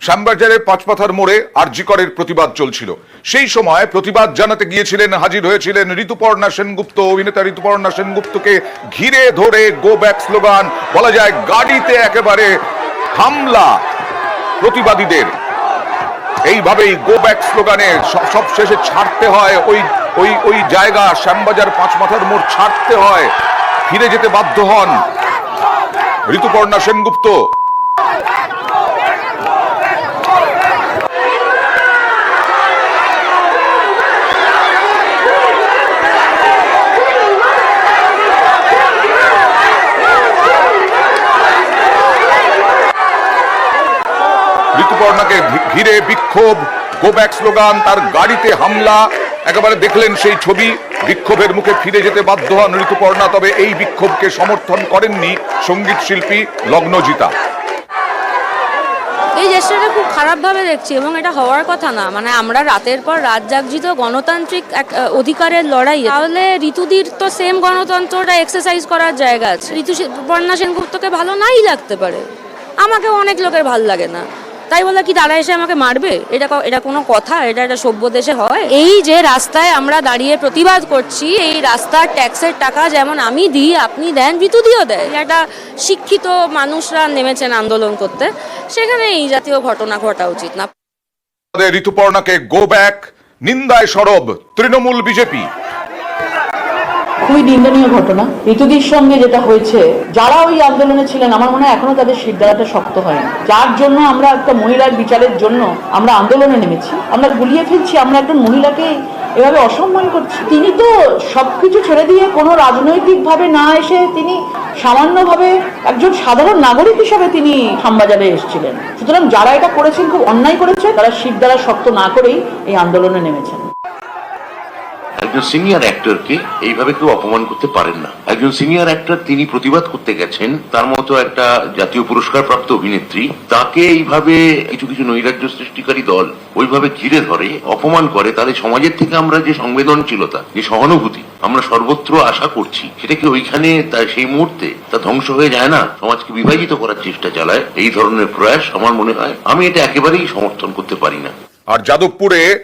শ্যামবাজারের পাঁচমাথার মোড়ে আরজি করের প্রতিবাদ চলছিল। সেই সময় প্রতিবাদ জানাতে গিয়েছিলেন, হাজির হয়েছিলেন ঋতুপর্ণা সেনগুপ্ত। অভিনেতা ঋতুপর্ণা সেনগুপ্তকে ঘিরে ধরে গো ব্যাক স্লোগান, বলা যায় গাড়িতে একেবারে হামলা প্রতিবাদীদের। এইভাবেই গো ব্যাক স্লোগানে সব শেষে ছাড়তে হয় ওই জায়গা, শ্যামবাজার পাঁচমাথার মোড় ছাড়তে হয়, ফিরে যেতে বাধ্য হন ঋতুপর্ণা সেনগুপ্ত। ঋতুপর্ণাকে ঘিরে বিক্ষোভ, গো ব্যাক স্লোগান, তার গাড়িতে হামলা। একেবারে দেখলেন সেই ছবি। বিক্ষোভের মুখে ফিরে যেতে বাধ্য হন ঋতুপর্ণা। তবে এই বিক্ষোভকে সমর্থন করেননি সঙ্গীত শিল্পী লগ্নজিতা। এই চেষ্টাটা খুব খারাপভাবে দেখছি এবং এটা হওয়ার কথা না। মানে আমরা রাতের পর রাত জাগজিত গণতান্ত্রিক অধিকারের লড়াই, তাহলে ঋতুদির তো সেম গণতন্ত্রটা এক্সারসাইজ করার জায়গা আছে। ঋতুপর্ণা সেনগুপ্তকে ভালো নাই লাগতে পারে, আমাকে অনেক লোকের ভাল লাগে না, তাই বলে কি তারা এসে আমাকে মারবে? এটা কোনো কথা? এটা সভ্য দেশে হয়? এই যে রাস্তায় আমরা দাঁড়িয়ে প্রতিবাদ করছি, এই রাস্তার ট্যাক্সের টাকা যেমন আমি দিই, আপনি দেন, ঋতুদিও দেয়। একটা শিক্ষিত মানুষরা নেমেছেন আন্দোলন করতে, সেখানে এই জাতীয় ঘটনা ঘটা উচিত না। ঋতুপর্ণাকে গো ব্যাক নিন্দায় সরব তৃণমূল বিজেপি। খুবই নিন্দনীয় ঘটনা। ঋতুদির সঙ্গে যেটা হয়েছে, যারা ওই আন্দোলনে ছিলেন আমার মনে হয় এখনো তাদের শিরদাঁড়াটা শক্ত হয়নি। যার জন্য আমরা একটা মহিলার বিচারের জন্য আমরা আন্দোলনে নেমেছি, আমরা গুলিয়ে ফেলছি, আমরা একজন মহিলাকে এভাবে অসম্মান করছি। তিনি তো সবকিছু ছেড়ে দিয়ে কোনো রাজনৈতিক ভাবে না এসে তিনি সামান্যভাবে একজন সাধারণ নাগরিক হিসাবে তিনি শ্যামবাজারে এসেছিলেন। সুতরাং যারা এটা করেছেন খুব অন্যায় করেছে, তারা শিরদাঁড়া শক্ত না করেই এই আন্দোলনে নেমেছেন। একজন সিনিয়র অ্যাক্টরকে এইভাবে কেউ অপমান করতে পারেন না। একজন সিনিয়র অ্যাক্টর, তিনি প্রতিবাদ করতে গেছেন, তার মতো একটা জাতীয় পুরস্কার প্রাপ্ত অভিনেত্রী, তাকে এইভাবে কিছু নৈরাজ্য সৃষ্টিকারী দল ওইভাবে ঘিরে ধরে অপমান করে, তাহলে সমাজের থেকে আমরা যে সংবেদনশীলতা, যে সহানুভূতি আমরা সর্বত্র আশা করছি, সেটা কি ওইখানে সেই মুহূর্তে তা ধ্বংস হয়ে যায় না? সমাজকে বিভাজিত করার চেষ্টা চালায় এই ধরনের প্রয়াস। আমার মনে হয় আমি এটা একেবারেই সমর্থন করতে পারি না। আর যাদবপুরের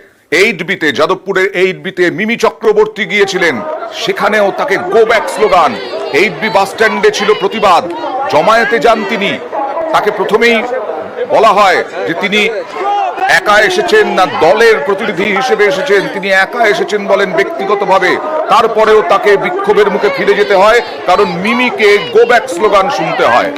8B-তে মিমি চক্রবর্তী গিয়েছিলেন, সেখানেও তাকে গো ব্যাক স্লোগান। 8B বাস স্ট্যান্ডে ছিল প্রতিবাদ, জমায়েতে যান তিনি। তাকে প্রথমেই বলা হয় যে তিনি একা এসেছেন না দলের প্রতিনিধি হিসেবে এসেছেন। তিনি একা এসেছেন বলেন ব্যক্তিগতভাবে। তারপরেও তাকে বিক্ষোভের মুখে ফিরে যেতে হয়, কারণ মিমিকে গো ব্যাক স্লোগান শুনতে হয়।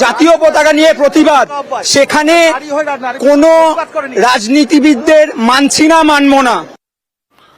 জাতীয় পতাকা নিয়ে প্রতিবাদ, সেখানে কোনো রাজনীতিবিদদের মানছি না, মানবো না।